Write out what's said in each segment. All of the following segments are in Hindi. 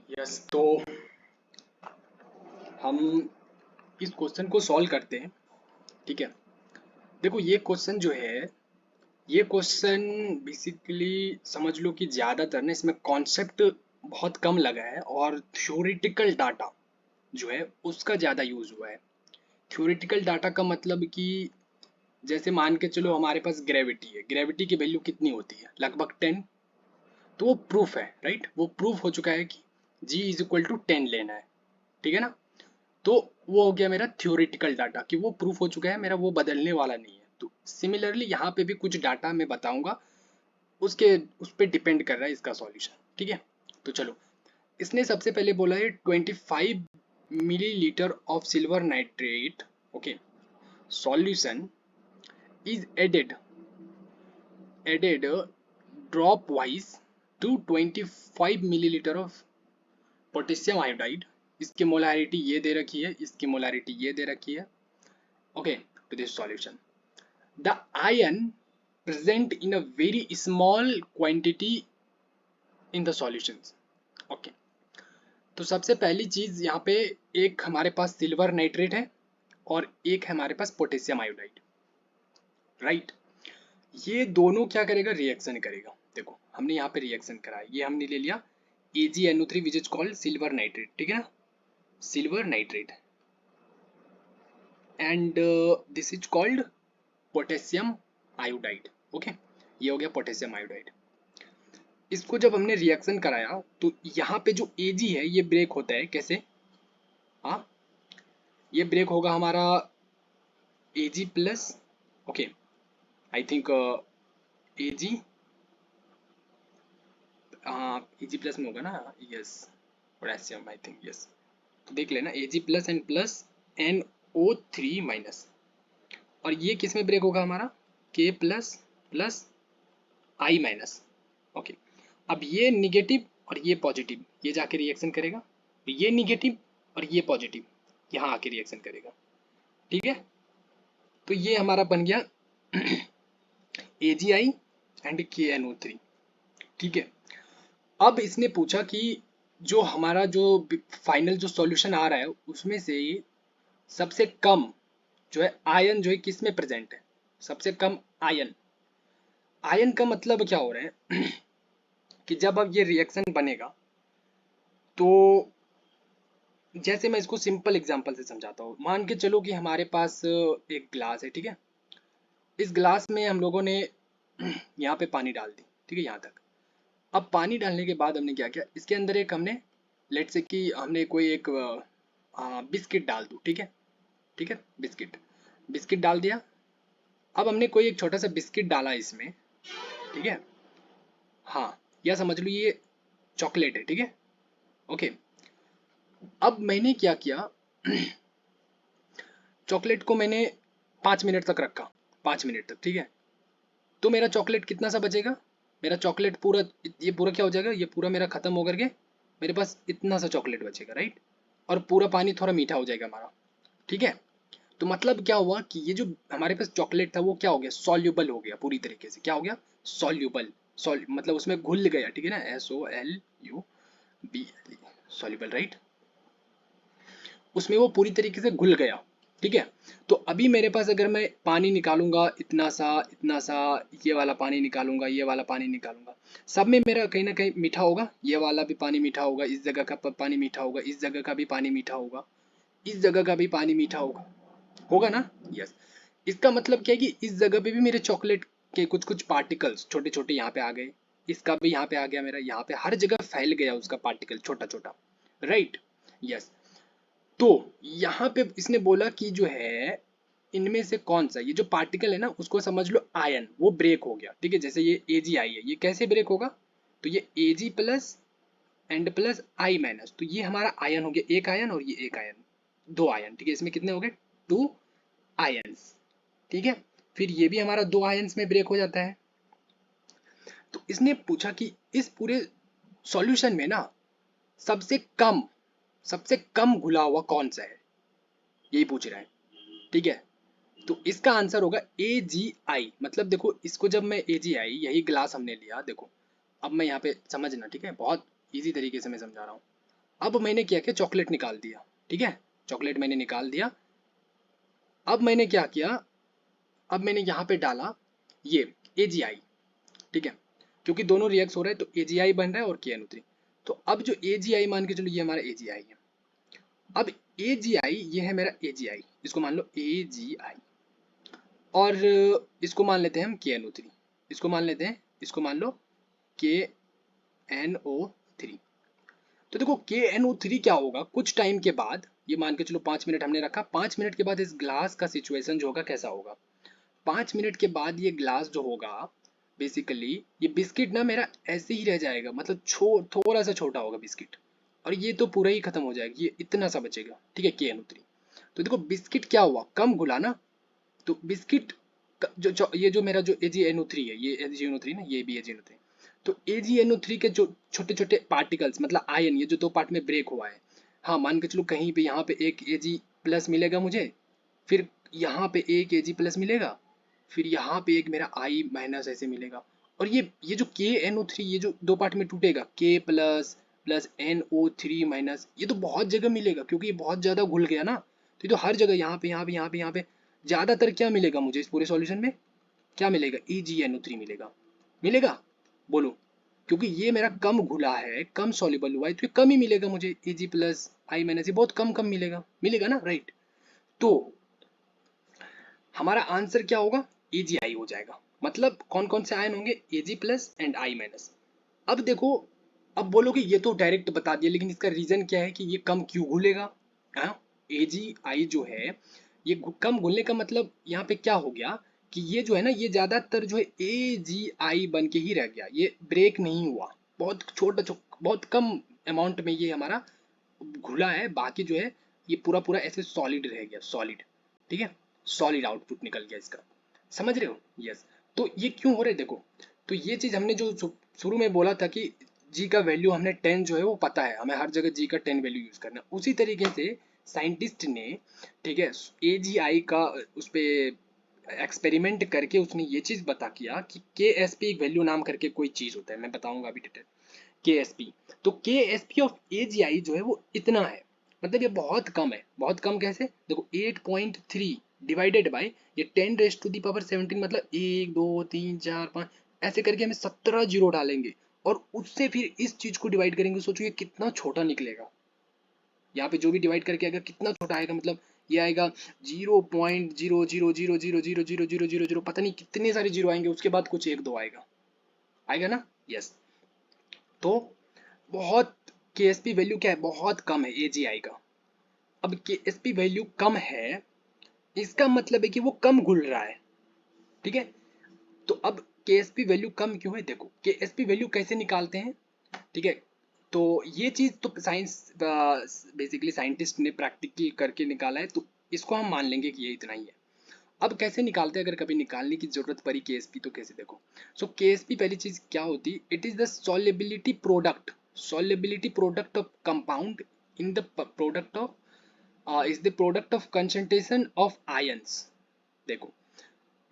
यस, तो हम इस क्वेश्चन को सॉल्व करते हैं। ठीक है, देखो ये क्वेश्चन जो है, ये क्वेश्चन बेसिकली समझ लो कि ज़्यादातर ना इसमें कॉन्सेप्ट बहुत कम लगा है और थ्योरेटिकल डाटा जो है उसका ज़्यादा यूज़ हुआ है। थ्योरेटिकल डाटा का मतलब कि जैसे मान के चलो हमारे पास ग्रेविटी है, ग्रेविटी की वैल्यू कितनी होती है, लगभग 10। तो वो प्रूफ है, राइट, वो प्रूफ हो चुका है कि जी इज इक्वल टू 10 लेना है। ठीक है ना। तो वो हो गया मेरा थ्योरेटिकल डाटा कि वो प्रूफ हो चुका है मेरा, वो बदलने वाला नहीं है। तो सिमिलरली यहाँ पे भी कुछ डाटा मैं बताऊंगा, उसके उस पर डिपेंड कर रहा है इसका सॉल्यूशन। ठीक है, तो चलो, इसने सबसे पहले बोला है 25 millilitre of silver nitrate, okay, solution is added dropwise to 25 millilitre of potassium iodide. इसकी मोलारिटी ये दे रखी है, इसकी मोलारिटी ये दे रखी है, okay, to this solution. The ion present in a very small quantity in the solutions. Okay. तो सबसे पहली चीज यहाँ पे, एक हमारे पास सिल्वर नाइट्रेट है और एक हमारे पास पोटेशियम आयोडाइड, राइट। ये दोनों क्या करेगा, रिएक्शन करेगा। देखो हमने यहाँ पे रिएक्शन करा है, ये हमने ले लिया AgNO3 which is called silver nitrate, ठीक है ना, silver nitrate, and this is called potassium iodide, okay, ये हो गया पोटेशियम आयोडाइड। इसको जब हमने रिएक्शन कराया तो यहाँ पे जो Ag है ये ब्रेक होता है, कैसे, हाँ, ये ब्रेक होगा हमारा Ag plus, okay, I think Ag, Ag plus में होगा ना, yes, potassium, I think, yes, तो देख लेना Ag plus and plus NO3 minus, और ये किस में ब्रेक होगा हमारा, K plus plus I minus, okay. अब ये निगेटिव और ये पॉजिटिव, ये जाके रिएक्शन करेगा, ये निगेटिव और ये पॉजिटिव यहाँ आके रिएक्शन करेगा, ठीक है। तो ये हमारा बन गया AgI एंड KNO3, ठीक है। अब इसने पूछा कि जो हमारा जो फाइनल जो सॉल्यूशन आ रहा है उसमें से सबसे कम जो है आयन जो है किस में प्रेजेंट है, सबसे कम आयन। आयन का मतलब क्या हो रहा है कि जब अब ये रिएक्शन बनेगा तो जैसे मैं इसको सिंपल एग्जांपल से समझाता हूँ। मान के चलो कि हमारे पास एक ग्लास है, ठीक है। इस ग्लास में हम लोगों ने यहाँ पे पानी डाल दी, ठीक है, यहाँ तक। अब पानी डालने के बाद हमने क्या किया, इसके अंदर एक हमने लेट से कि हमने कोई एक बिस्किट डाल दूँ, ठीक है, ठीक है, बिस्किट, बिस्किट डाल दिया। अब हमने कोई एक छोटा सा बिस्किट डाला इसमें, ठीक है, हाँ, या समझ लो ये चॉकलेट है, ठीक है, ओके। अब मैंने क्या किया, चॉकलेट को मैंने 5 मिनट तक रखा, 5 मिनट तक, ठीक है। तो मेरा चॉकलेट कितना सा बचेगा, मेरा चॉकलेट पूरा, ये पूरा क्या हो जाएगा, ये पूरा मेरा खत्म हो करके मेरे पास इतना सा चॉकलेट बचेगा, राइट। और पूरा पानी थोड़ा मीठा हो जाएगा हमारा, ठीक है। तो मतलब क्या हुआ कि ये जो हमारे पास चॉकलेट था वो क्या हो गया, सॉल्यूबल हो गया पूरी तरीके से, क्या हो गया, सॉल्यूबल, मतलब उसमें घुल गया, ठीक है ना, SOLUBLE, सॉल्यूबल, राइट, उसमें वो पूरी तरीके से घुल गया, ठीक है। तो अभी मेरे पास अगर मैं पानी निकालूंगा इतना सा इतना सा, ये वाला पानी निकालूंगा, ये वाला पानी निकालूंगा, सब में मेरा कहीं ना कहीं मीठा होगा, ये वाला भी पानी मीठा होगा, इस जगह का पानी मीठा होगा, इस जगह का भी पानी मीठा होगा, इस जगह का भी पानी मीठा होगा, होगा ना, यस। इसका मतलब क्या है कि इस जगह पे भी मेरे चॉकलेट के कुछ कुछ पार्टिकल्स छोटे छोटे यहाँ पे आ गए, इसका भी यहाँ पे आ गया, मेरा यहाँ पे हर जगह फैल गया उसका पार्टिकल छोटा छोटा, राइट, यस। तो यहाँ पे इसने बोला कि जो है इनमें से कौन सा, ये जो पार्टिकल है ना उसको समझ लो आयन, वो ब्रेक हो गया, ठीक है। जैसे ये AgI है, ये कैसे ब्रेक होगा, तो ये Ag plus and plus I minus, तो ये हमारा आयन हो गया, एक आयन और ये एक आयन, दो आयन, ठीक है। इसमें कितने हो गए, 2 आयन्स, ठीक है। फिर ये भी हमारा 2 आयन्स में ब्रेक हो जाता है। तो इसने पूछा कि इस पूरे सॉल्यूशन में ना सबसे कम, सबसे कम घुला हुआ कौन सा है, यही पूछ रहा है, ठीक है। तो इसका आंसर होगा AgI, मतलब देखो इसको जब मैं AgI, यही ग्लास हमने लिया, देखो अब मैं यहाँ पे समझना, ठीक है, बहुत इजी तरीके से मैं समझा रहा हूँ। अब मैंने क्या किया, चॉकलेट निकाल दिया, ठीक है, चॉकलेट मैंने निकाल दिया। अब मैंने क्या किया, अब मैंने यहाँ पे डाला ये AgI, ठीक है, क्योंकि दोनों रिएक्ट हो रहे हैं तो AgI बन रहा है और KNO3। तो अब जो AgI मान के चलो, ये हमारा AgI है। अब AgI ये है मेरा AgI, इसको मान लो AgI, और इसको मान लेते हैं हम KNO3, इसको मान लेते हैं, इसको मान लो KNO3। तो देखो KNO3 क्या होगा कुछ टाइम के बाद, ये मान के चलो 5 मिनट हमने रखा, 5 मिनट के बाद इस ग्लास का सिचुएशन जो होगा कैसा होगा। 5 मिनट के बाद ये ग्लास जो होगा, बेसिकली ये बिस्किट ना मेरा ऐसे ही रह जाएगा, मतलब थोड़ा सा छोटा होगा बिस्किट, और ये तो पूरा ही खत्म हो जाएगा, ये इतना सा बचेगा, ठीक है, KNO3। तो देखो बिस्किट क्या हुआ, कम घुला ना, तो बिस्किट ये जो मेरा जो AgNO3 है, ये AgNO3 ना, ये भी AgNO3, तो AgNO3 के जो छोटे छोटे पार्टिकल्स, मतलब आयन, ये जो दो पार्ट में ब्रेक हुआ है, हाँ मान के चलो कहीं पे यहाँ पे एक Ag प्लस मिलेगा मुझे, फिर यहाँ पे एक Ag प्लस मिलेगा, फिर यहाँ पे एक मेरा I माइनस ऐसे मिलेगा, और ये जो KNO3 ये जो दो पार्ट में टूटेगा, K plus plus NO3 minus, ये तो बहुत जगह मिलेगा क्योंकि ये बहुत ज़्यादा घुल गया ना, तो ये तो हर जगह, यहाँ पे यहाँ पे यहाँ पे यहाँ पे ज़्यादातर क्या मिलेगा मुझे इस पूरे सॉल्यूशन में, क्या मिलेगा, EgNO3 मिलेगा, मिलेगा, बोलो, क्योंकि ये मेरा कम घुला है, कम सॉल्युबल हुआ है, तो ये कम ही मिलेगा मुझे, Ag प्लस I माइनस, ये बहुत कम कम मिलेगा, मिलेगा ना, राइट। तो हमारा आंसर क्या होगा, AgI हो जाएगा, मतलब कौन कौन से आयन होंगे, Ag plus and I minus. अब देखो, अब बोलोगे ये तो डायरेक्ट बता दिया, लेकिन इसका रीजन क्या है कि ये कम क्यों घुलेगा, हाँ, AgI जो है ये कम घुलने का मतलब यहाँ पे क्या हो गया कि ये जो है ना, ये ज्यादातर जो है AgI बन के ही रह गया, ये ब्रेक नहीं हुआ, बहुत बहुत कम अमाउंट में ये हमारा घुला है, बाकी जो है ये पूरा पूरा ऐसे सॉलिड रह गया, सॉलिड, ठीक है, सॉलिड आउटपुट निकल गया इसका, समझ रहे हो, यस। तो ये क्यों हो रहा है देखो, तो ये चीज हमने जो शुरू में बोला था कि जी का वैल्यू हमने 10 जो है वो पता है, हमें हर जगह जी का 10 वैल्यू यूज करना, उसी तरीके से साइंटिस्ट ने, ठीक है, AgI का उस पे एक्सपेरिमेंट करके उसने ये चीज बता किया कि KSP वैल्यू नाम करके कोई चीज होता है, मैं बताऊंगा अभी डिटेल, KSP। तो KSP ऑफ AgI जो है वो इतना है, मतलब ये बहुत कम है, बहुत कम कैसे, देखो 8.3 डिवाइडेड बाय ये 10 रेज टू दी पावर 17, मतलब 1 2 3 4 5 ऐसे करके हमें 17 जीरो डालेंगे, और उससे फिर इस चीज को डिवाइड करेंगे, सोचो ये कितना छोटा निकलेगा, यहाँ पे जो भी डिवाइड करके आएगा कितना छोटा आएगा, मतलब ये आएगा 0.000000000, पता नहीं कितने सारे जीरो आएंगे, उसके बाद कुछ एक दो आएगा, आएगा ना, यस। तो बहुत, KSP वैल्यू क्या है, बहुत कम है AgI का। अब KSP वैल्यू कम है, इसका मतलब है कि वो कम घुल रहा है, ठीक है। तो अब KSP वैल्यू कम क्यों है, देखो KSP वैल्यू कैसे निकालते हैं, ठीक है। तो ये चीज तो साइंस, बेसिकली साइंटिस्ट ने प्रैक्टिकल करके निकाला है, तो इसको हम मान लेंगे कि ये इतना ही है। अब कैसे निकालते हैं, अगर कभी निकालने की जरूरत पड़ी KSP तो कैसे, देखो, सो KSP पहली चीज क्या होती, it is the solubility product, solubility product of compound in the product of is the product of concentration of ions। देखो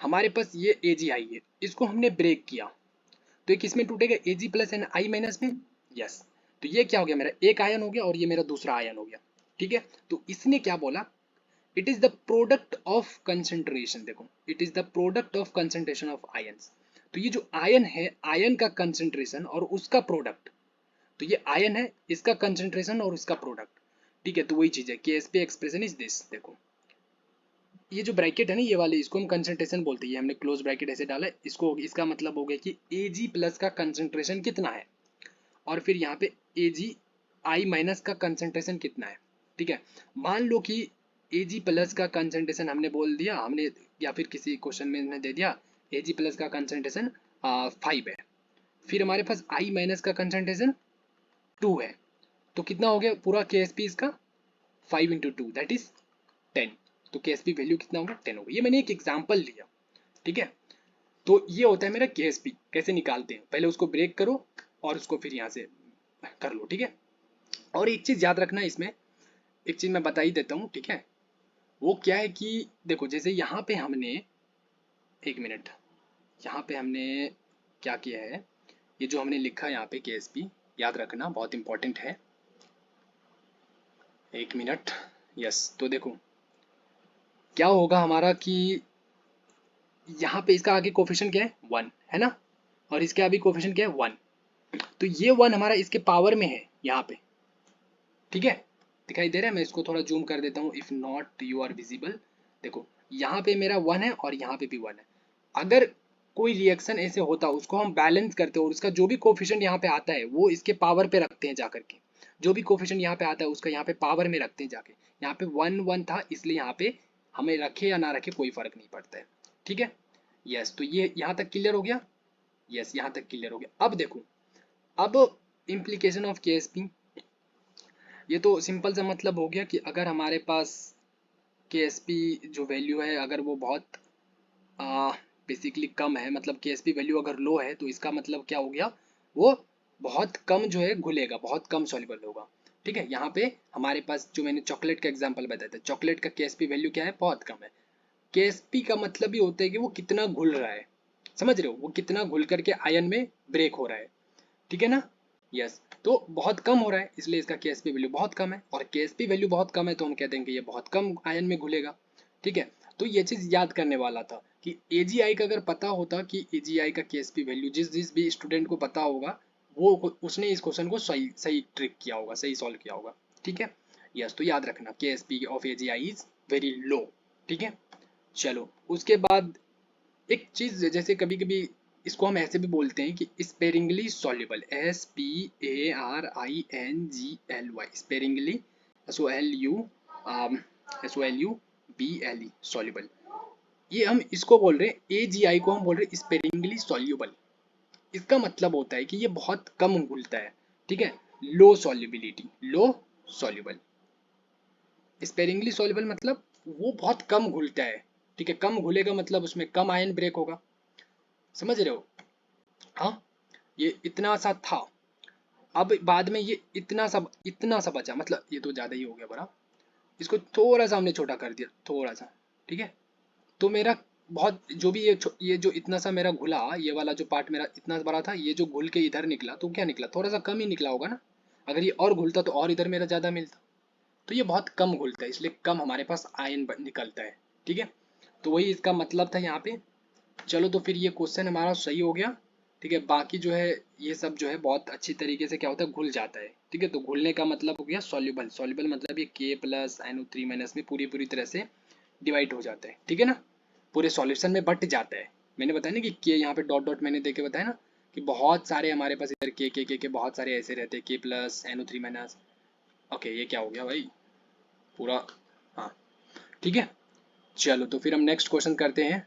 हमारे पास ये AgI है, इसको हमने ब्रेक किया, तो ये किसमें टूटेगा, Ag plus and I minus में, यस। तो ये क्या हो गया, मेरा एक आयन हो गया और ये मेरा दूसरा आयन हो गया, ठीक है। तो इसने क्या बोला, it is the product of concentration, देखो it is the product of concentration of ions. तो ये जो आयन है, आयन का कंसेंट्रेशन और उसका प्रोडक्ट, तो ये आयन है, इसका कंसेंट्रेशन और इसका प्रोडक्ट, ठीक है। तो वही चीज है, KSP एक्सप्रेशन इज दिस, देखो ये जो ब्रैकेट है ना, ये वाले, इसको हम कंसेंट्रेशन बोलते हैं, हमने क्लोज ब्रैकेट ऐसे डाला है इसको, इसका मतलब हो गया कि Ag प्लस का कंसेंट्रेशन कितना है, और फिर यहाँ पे AgI माइनस का कंसेंट्रेशन कितना है, ठीक है। मान लो कि Ag प्लस का कंसेंट्रेशन हमने बोल दिया, हमने या फिर किसी क्वेश्चन में हमने दे दिया Ag प्लस का कंसेंट्रेशन 5 है, फिर हमारे पास I माइनस का कंसेंट्रेशन 2 है, तो कितना हो गया पूरा KSP इसका, 5 इंटू 2 दैट इज 10, तो KSP वैल्यू कितना होगा, 10 होगा। ये मैंने एक एग्जांपल लिया, ठीक है। तो ये होता है मेरा KSP, कैसे निकालते हैं, पहले उसको ब्रेक करो और उसको फिर यहाँ से कर लो, ठीक है। और एक चीज याद रखना इसमें, एक चीज मैं बता ही देता हूँ, ठीक है। वो क्या है कि देखो जैसे यहाँ पे हमने, एक मिनट, यहाँ पे हमने क्या किया है, ये जो हमने लिखा है यहाँ पे KSP, याद रखना बहुत इंपॉर्टेंट है। एक मिनट। यस, तो देखो क्या होगा हमारा कि यहाँ पे इसका आगे कोफिशिएंट क्या है, 1 है ना, और इसके आगे कोफिशिएंट क्या है, 1। तो ये 1 हमारा इसके पावर में है यहाँ पे, ठीक है, दिखाई दे रहा है। मैं इसको थोड़ा जूम कर देता हूँ, if not you are visible. देखो यहाँ पे मेरा 1 है और यहाँ पे भी 1 है। अगर कोई रिएक्शन ऐसे होता उसको हम बैलेंस करते और उसका जो भी कोफिशिएंट यहाँ पे आता है वो इसके पावर पे रखते हैं जाकर के, जो भी कोफिशिएंट यहाँ पे आता है उसका यहाँ पे पावर में रखते हैं जाके। यहाँ पे 1 1 था इसलिए यहाँ पे हमें रखे या ना रखे कोई फर्क नहीं पड़ता है, ठीक है। यस, तो ये यहाँ तक क्लियर हो गया। यस, यहाँ तक क्लियर हो गया। अब देखो, अब इम्प्लीकेशन ऑफ केएसपी, ये तो सिंपल सा मतलब हो गया कि अगर हमारे पास केएसपी जो वैल्यू है अगर वो बहुत बेसिकली कम है, मतलब केएसपी वैल्यू अगर लो है तो इसका मतलब क्या हो गया, वो बहुत कम जो है घुलेगा, बहुत कम सॉल्युबल होगा, ठीक है। यहाँ पे हमारे पास जो मैंने चॉकलेट का एग्जांपल बताया था, चॉकलेट का केएसपी वैल्यू क्या है, बहुत कम है। केएसपी का मतलब ही होता है कि वो कितना घुल रहा है, समझ रहे हो, वो कितना घुल करके आयन में ब्रेक हो रहा है, ठीक है ना। यस, तो बहुत कम हो रहा है इसलिए इसका केएसपी वैल्यू बहुत कम है, और केएसपी वैल्यू बहुत कम है तो हम कह देंगे ये बहुत कम आयन में घुलेगा, ठीक है। तो ये चीज याद करने वाला था कि एजीआई का अगर पता होता कि एजीआई का केएसपी वैल्यू, जिस जिस भी स्टूडेंट को पता होगा वो उसने इस क्वेश्चन को सही सही ट्रिक किया होगा, सही सॉल्व किया होगा, ठीक है। यस, तो याद रखना Ksp of AGI is very low, ठीक है। चलो उसके बाद एक चीज, जैसे कभी कभी इसको हम ऐसे भी बोलते हैं कि sparingly soluble, SPARINGLY, sparingly, SOLUBLE soluble, ये हम इसको बोल रहे हैं, AGI को हम बोल रहे हैं स्पेरिंगली सॉल्युबल। इसका मतलब होता है कि ये बहुत कम घुलता है, ठीक है, लो सॉल्युबिलिटी, लो सॉल्युबल। स्पेरिंगली सॉल्युबल मतलब वो बहुत कम घुलता है, ठीक है, कम घुलेगा मतलब उसमें कम आयन ब्रेक होगा, समझ रहे हो। हाँ, ये इतना सा था, अब बाद में ये इतना सा बचा, मतलब ये तो ज़्यादा ही हो गया बड़ा, इसको थोड़ा सा हमने छोटा कर दिया, थोड़ा सा, ठीक है। तो मेरा बहुत जो भी ये जो इतना सा मेरा घुला, ये वाला जो पार्ट मेरा इतना बड़ा था, ये जो घुल के इधर निकला तो क्या निकला, थोड़ा सा कम ही निकला होगा ना। अगर ये और घुलता तो और इधर मेरा ज़्यादा मिलता। तो ये बहुत कम घुलता है इसलिए कम हमारे पास आयन निकलता है, ठीक है। तो वही इसका मतलब था यहाँ पे। चलो तो फिर ये क्वेश्चन हमारा सही हो गया, ठीक है। बाकी जो है ये सब जो है बहुत अच्छी तरीके से क्या होता है, घुल जाता है, ठीक है। तो घुलने का मतलब हो गया सॉल्युबल, सॉल्युबल मतलब ये K+NO3- में पूरी पूरी तरह से डिवाइड हो जाता है, ठीक है ना, पूरे सॉल्यूशन में बट जाता है। मैंने बताया ना कि के यहाँ पे डॉट डॉट मैंने देके बताया ना कि बहुत सारे हमारे पास इधर के बहुत सारे ऐसे रहते हैं, K+NO3-। ओके, ये क्या हो गया भाई पूरा, हाँ ठीक है। चलो तो फिर हम नेक्स्ट क्वेश्चन करते हैं।